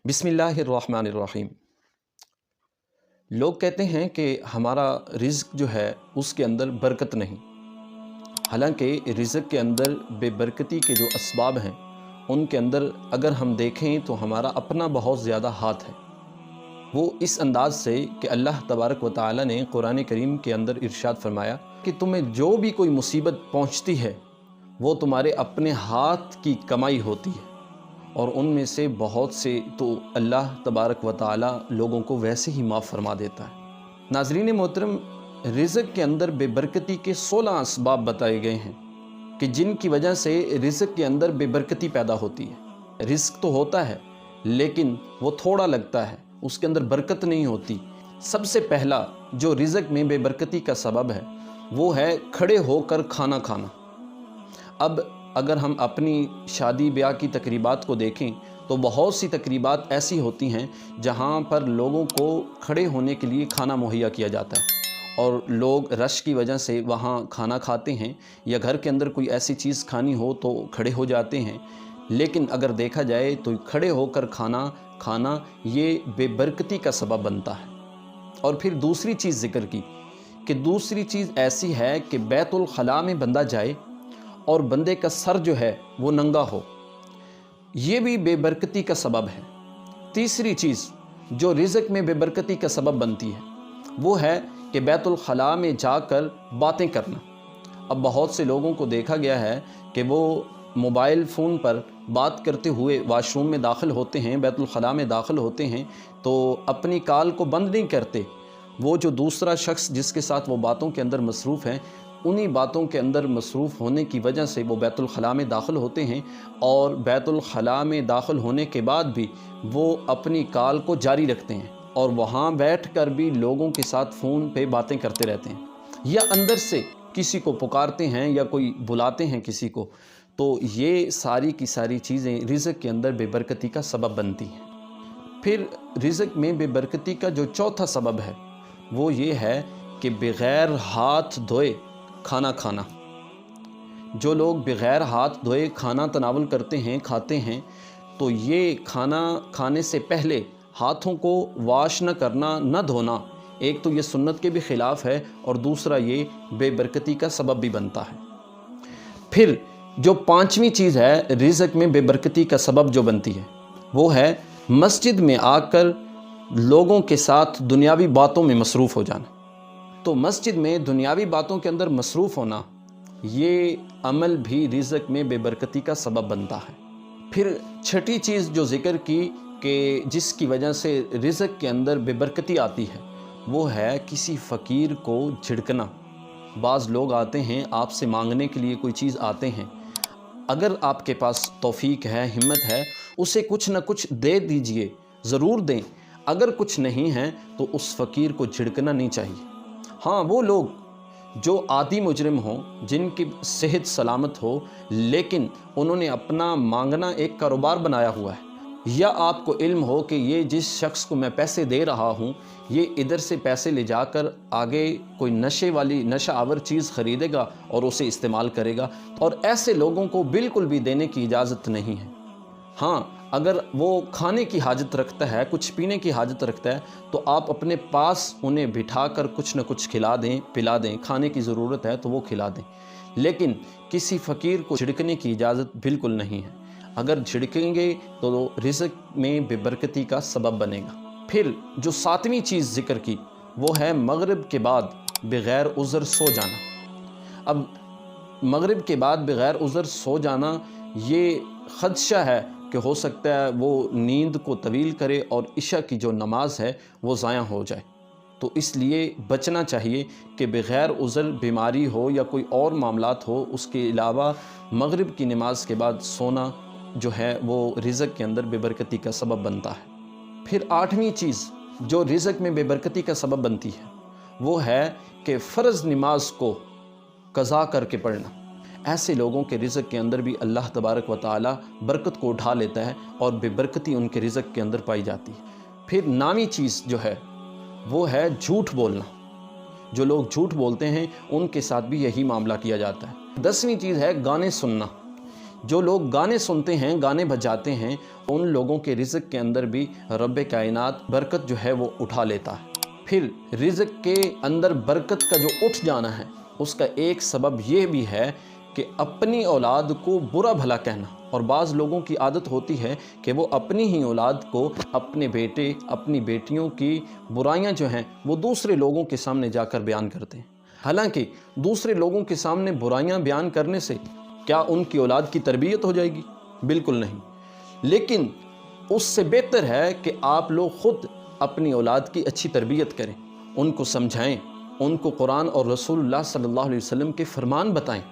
बिस्मिल्लाहिर्रहमानिर्रहीम। लोग कहते हैं कि हमारा रिज़्क जो है उसके अंदर बरकत नहीं। हालांकि रिज़्क के अंदर बेबरकती के जो असबाब हैं उनके अंदर अगर हम देखें तो हमारा अपना बहुत ज़्यादा हाथ है। वो इस अंदाज़ से कि अल्लाह तबारक व तआला ने कुरान करीम के अंदर इरशाद फरमाया कि तुम्हें जो भी कोई मुसीबत पहुँचती है वो तुम्हारे अपने हाथ की कमाई होती है, और उनमें से बहुत से तो अल्लाह तबारक व तआला लोगों को वैसे ही माफ़ फरमा देता है। नाज़रीन मोहतरम, रिज़्क के अंदर बेबरकती के 16 असबाब बताए गए हैं कि जिनकी वजह से रिज़्क के अंदर बेबरकती पैदा होती है। रिज़्क तो होता है लेकिन वो थोड़ा लगता है, उसके अंदर बरकत नहीं होती। सबसे पहला जो रिज़्क में बेबरकती का सबब है वो है खड़े होकर खाना खाना। अब अगर हम अपनी शादी ब्याह की तकरीबात को देखें तो बहुत सी तकरीबात ऐसी होती हैं जहां पर लोगों को खड़े होने के लिए खाना मुहैया किया जाता है और लोग रश की वजह से वहां खाना खाते हैं, या घर के अंदर कोई ऐसी चीज़ खानी हो तो खड़े हो जाते हैं। लेकिन अगर देखा जाए तो खड़े होकर खाना खाना ये बेबरकती का सबब बनता है। और फिर दूसरी चीज़ ज़िक्र की कि दूसरी चीज़ ऐसी है कि बैतुल खला में बंदा जाए और बंदे का सर जो है वो नंगा हो, ये भी बेबरकती का सबब है। तीसरी चीज़ जो रिज़्क में बेबरकती का सबब बनती है वो है कि बैतुल खला में जाकर बातें करना। अब बहुत से लोगों को देखा गया है कि वो मोबाइल फ़ोन पर बात करते हुए वाशरूम में दाखिल होते हैं, बैतुल खला में दाखिल होते हैं तो अपनी कॉल को बंद नहीं करते। वो जो दूसरा शख्स जिसके साथ वो बातों के अंदर मसरूफ़ हैं, उन्हीं बातों के अंदर मसरूफ़ होने की वजह से वो बैतुल खला में दाखिल होते हैं, और बैतुल खला में दाखिल होने के बाद भी वो अपनी कॉल को जारी रखते हैं और वहाँ बैठकर भी लोगों के साथ फ़ोन पे बातें करते रहते हैं, या अंदर से किसी को पुकारते हैं या कोई बुलाते हैं किसी को। तो ये सारी की सारी चीज़ें रिज़्क के अंदर बेबरकती का सबब बनती हैं। फिर रिज़्क में बेबरकती का जो चौथा सबब है वो ये है कि बग़ैर हाथ धोए खाना खाना। जो लोग बग़ैर हाथ धोए खाना तनावल करते हैं, खाते हैं, तो ये खाना खाने से पहले हाथों को वाश न करना, न धोना, एक तो ये सुन्नत के भी ख़िलाफ़ है और दूसरा ये बेबरकती का सबब भी बनता है। फिर जो पांचवी चीज़ है रिज़्क में बेबरकती का सबब जो बनती है वो है मस्जिद में आकर लोगों के साथ दुनियावी बातों में मसरूफ़ हो जाना। तो मस्जिद में दुनियावी बातों के अंदर मसरूफ़ होना, ये अमल भी रिज़्क में बेबरकती का सबब बनता है। फिर छठी चीज़ जो ज़िक्र की कि जिसकी वजह से रिज़्क के अंदर बेबरकती आती है वो है किसी फ़कीर को झिड़कना। बाज़ लोग आते हैं आपसे मांगने के लिए, कोई चीज़ आते हैं, अगर आपके पास तौफ़ीक है, हिम्मत है, उसे कुछ न कुछ दे दीजिए, ज़रूर दें। अगर कुछ नहीं है तो उस फ़कीर को झिड़कना नहीं चाहिए। हाँ, वो लोग जो आदी मुजरिम हों, जिनकी सेहत सलामत हो, लेकिन उन्होंने अपना मांगना एक कारोबार बनाया हुआ है, या आपको इल्म हो कि ये जिस शख्स को मैं पैसे दे रहा हूँ ये इधर से पैसे ले जाकर आगे कोई नशा आवर चीज़ ख़रीदेगा और उसे इस्तेमाल करेगा, और ऐसे लोगों को बिल्कुल भी देने की इजाज़त नहीं है। हाँ, अगर वो खाने की हाजत रखता है, कुछ पीने की हाजत रखता है, तो आप अपने पास उन्हें बिठाकर कुछ न कुछ खिला दें, पिला दें। खाने की ज़रूरत है तो वो खिला दें, लेकिन किसी फ़कीर को झिड़कने की इजाज़त बिल्कुल नहीं है। अगर झिड़केंगे तो रिज़्क में बेबरकती का सबब बनेगा। फिर जो सातवीं चीज़ ज़िक्र की वो है मगरिब के बाद बग़ैर उज़्र सो जाना। अब मगरिब के बाद बग़ैर उज़्र सो जाना, ये ख़दशा है कि हो सकता है वो नींद को तवील करे और इशा की जो नमाज है वो ज़ाया हो जाए। तो इसलिए बचना चाहिए कि बग़ैर उज़्र बीमारी हो या कोई और मामलात हो, उसके अलावा मगरिब की नमाज के बाद सोना जो है वो रिज़्क के अंदर बेबरकती का सबब बनता है। फिर आठवीं चीज़ जो रिज़्क में बेबरकती का सबब बनती है वो है कि फ़र्ज़ नमाज को क़ज़ा करके पढ़ना। ऐसे लोगों के रिज़्क के अंदर भी अल्लाह तबारक व तआला बरकत को उठा लेता है और बेबरकती उनके रिज़्क के अंदर पाई जाती है। फिर नामी चीज़ जो है वो है झूठ बोलना। जो लोग झूठ बोलते हैं उनके साथ भी यही मामला किया जाता है। 10वीं चीज़ है गाने सुनना। جو لوگ گانے سنتے ہیں، گانے بجاتے ہیں، ان لوگوں کے رزق کے اندر بھی رب کائنات برکت جو ہے وہ اٹھا لیتا ہے۔ پھر رزق کے اندر برکت کا جو اٹھ جانا ہے، اس کا ایک سبب یہ بھی ہے کہ اپنی اولاد کو برا بھلا کہنا۔ اور بعض لوگوں کی عادت ہوتی ہے کہ وہ اپنی ہی اولاد کو، اپنے بیٹے، اپنی بیٹیوں کی برائیاں جو ہیں وہ دوسرے لوگوں کے سامنے جا کر بیان کرتے ہیں۔ حالانکہ دوسرے لوگوں کے سامنے برائیاں بیان کرنے سے کیا ان کی اولاد کی تربیت ہو جائے گی؟ بالکل نہیں۔ لیکن اس سے بہتر ہے کہ آپ لوگ خود اپنی اولاد کی اچھی تربیت کریں، ان کو سمجھائیں، ان کو قرآن اور رسول اللہ صلی اللہ علیہ وسلم کے فرمان بتائیں،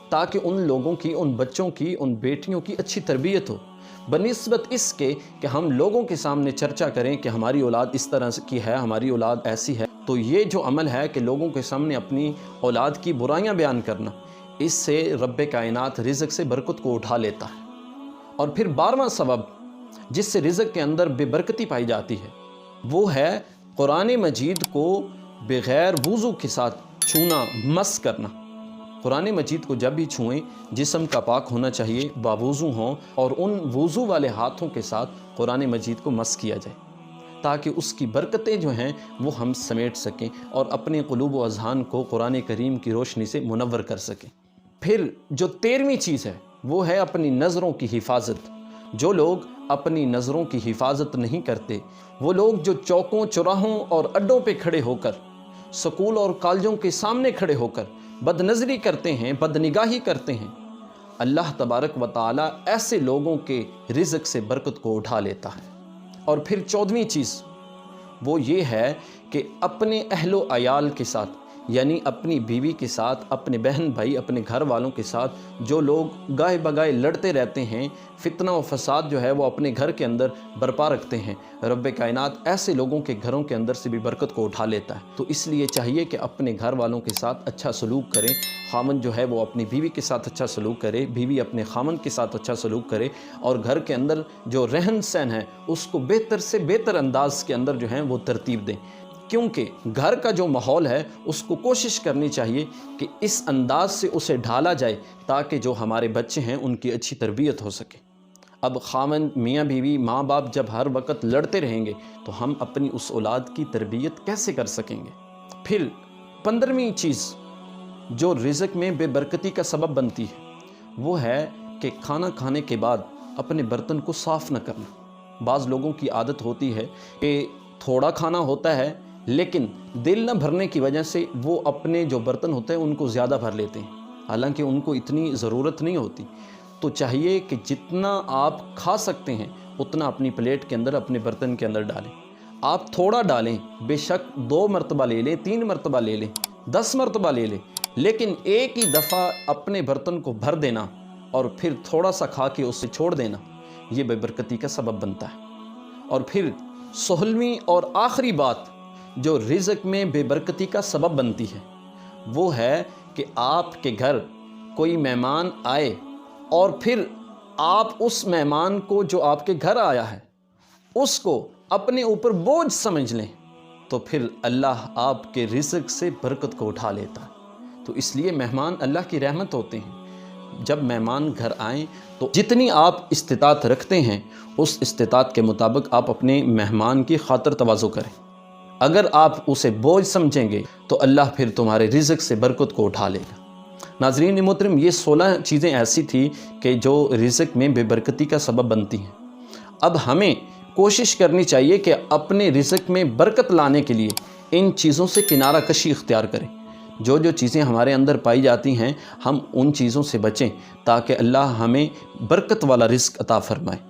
تاکہ ان لوگوں کی، ان بچوں کی، ان بیٹیوں کی اچھی تربیت ہو، بنسبت اس کے کہ ہم لوگوں کے سامنے چرچا کریں کہ ہماری اولاد اس طرح کی ہے، ہماری اولاد ایسی ہے۔ تو یہ جو عمل ہے کہ لوگوں کے سامنے اپنی اولاد کی برائیاں بیان کرنا، اس سے رب کائنات رزق سے برکت کو اٹھا لیتا ہے۔ اور پھر 12واں سبب جس سے رزق کے اندر بے برکتی پائی جاتی ہے، وہ ہے قرآن مجید کو بغیر وضو کے ساتھ چھونا، مس کرنا۔ قرآن مجید کو جب بھی چھوئیں، جسم کا پاک ہونا چاہیے، باوضو ہوں، اور ان وضو والے ہاتھوں کے ساتھ قرآن مجید کو مس کیا جائے، تاکہ اس کی برکتیں جو ہیں وہ ہم سمیٹ سکیں اور اپنے قلوب و اذہان کو قرآن کریم کی روشنی سے منور کر سکیں۔ پھر جو 13ویں چیز ہے وہ ہے اپنی نظروں کی حفاظت۔ جو لوگ اپنی نظروں کی حفاظت نہیں کرتے، وہ لوگ جو چوکوں، چوراہوں اور اڈوں پہ کھڑے ہو کر، سکول اور کالجوں کے سامنے کھڑے ہو کر بد نظری کرتے ہیں، بد نگاہی کرتے ہیں، اللہ تبارک و تعالی ایسے لوگوں کے رزق سے برکت کو اٹھا لیتا ہے۔ اور پھر 14ویں چیز وہ یہ ہے کہ اپنے اہل و عیال کے ساتھ، یعنی اپنی بیوی کے ساتھ، اپنے بہن بھائی، اپنے گھر والوں کے ساتھ جو لوگ گاہے بگائے لڑتے رہتے ہیں، فتنہ و فساد جو ہے وہ اپنے گھر کے اندر برپا رکھتے ہیں، رب کائنات ایسے لوگوں کے گھروں کے اندر سے بھی برکت کو اٹھا لیتا ہے۔ تو اس لیے چاہیے کہ اپنے گھر والوں کے ساتھ اچھا سلوک کریں، خامن جو ہے وہ اپنی بیوی کے ساتھ اچھا سلوک کرے، بیوی اپنے خامن کے ساتھ اچھا سلوک کرے، اور گھر کے اندر جو رہن سہن ہے اس کو بہتر سے بہتر انداز کے اندر جو ہیں وہ ترتیب دیں، کیونکہ گھر کا جو ماحول ہے اس کو کوشش کرنی چاہیے کہ اس انداز سے اسے ڈھالا جائے تاکہ جو ہمارے بچے ہیں ان کی اچھی تربیت ہو سکے۔ اب خامن، میاں بیوی، ماں باپ جب ہر وقت لڑتے رہیں گے تو ہم اپنی اس اولاد کی تربیت کیسے کر سکیں گے؟ پھر 15ویں چیز جو رزق میں بے برکتی کا سبب بنتی ہے وہ ہے کہ کھانا کھانے کے بعد اپنے برتن کو صاف نہ کرنا۔ بعض لوگوں کی عادت ہوتی ہے کہ تھوڑا کھانا ہوتا ہے لیکن دل نہ بھرنے کی وجہ سے وہ اپنے جو برتن ہوتے ہیں ان کو زیادہ بھر لیتے ہیں، حالانکہ ان کو اتنی ضرورت نہیں ہوتی۔ تو چاہیے کہ جتنا آپ کھا سکتے ہیں اتنا اپنی پلیٹ کے اندر، اپنے برتن کے اندر ڈالیں۔ آپ تھوڑا ڈالیں، بے شک 2 مرتبہ لے لیں، 3 مرتبہ لے لیں، 10 مرتبہ لے لیں، لیکن ایک ہی دفعہ اپنے برتن کو بھر دینا اور پھر تھوڑا سا کھا کے اسے چھوڑ دینا، یہ بے برکتی کا سبب بنتا ہے۔ اور پھر 16ویں اور آخری بات جو رزق میں بے برکتی کا سبب بنتی ہے وہ ہے کہ آپ کے گھر کوئی مہمان آئے اور پھر آپ اس مہمان کو جو آپ کے گھر آیا ہے اس کو اپنے اوپر بوجھ سمجھ لیں، تو پھر اللہ آپ کے رزق سے برکت کو اٹھا لیتا ہے۔ تو اس لیے مہمان اللہ کی رحمت ہوتے ہیں۔ جب مہمان گھر آئیں تو جتنی آپ استطاعت رکھتے ہیں اس استطاعت کے مطابق آپ اپنے مہمان کی خاطر تواضع کریں۔ اگر آپ اسے بوجھ سمجھیں گے تو اللہ پھر تمہارے رزق سے برکت کو اٹھا لے گا۔ ناظرین محترم، یہ 16 چیزیں ایسی تھی کہ جو رزق میں بے برکتی کا سبب بنتی ہیں۔ اب ہمیں کوشش کرنی چاہیے کہ اپنے رزق میں برکت لانے کے لیے ان چیزوں سے کنارہ کشی اختیار کریں۔ جو جو چیزیں ہمارے اندر پائی جاتی ہیں ہم ان چیزوں سے بچیں تاکہ اللہ ہمیں برکت والا رزق عطا فرمائے۔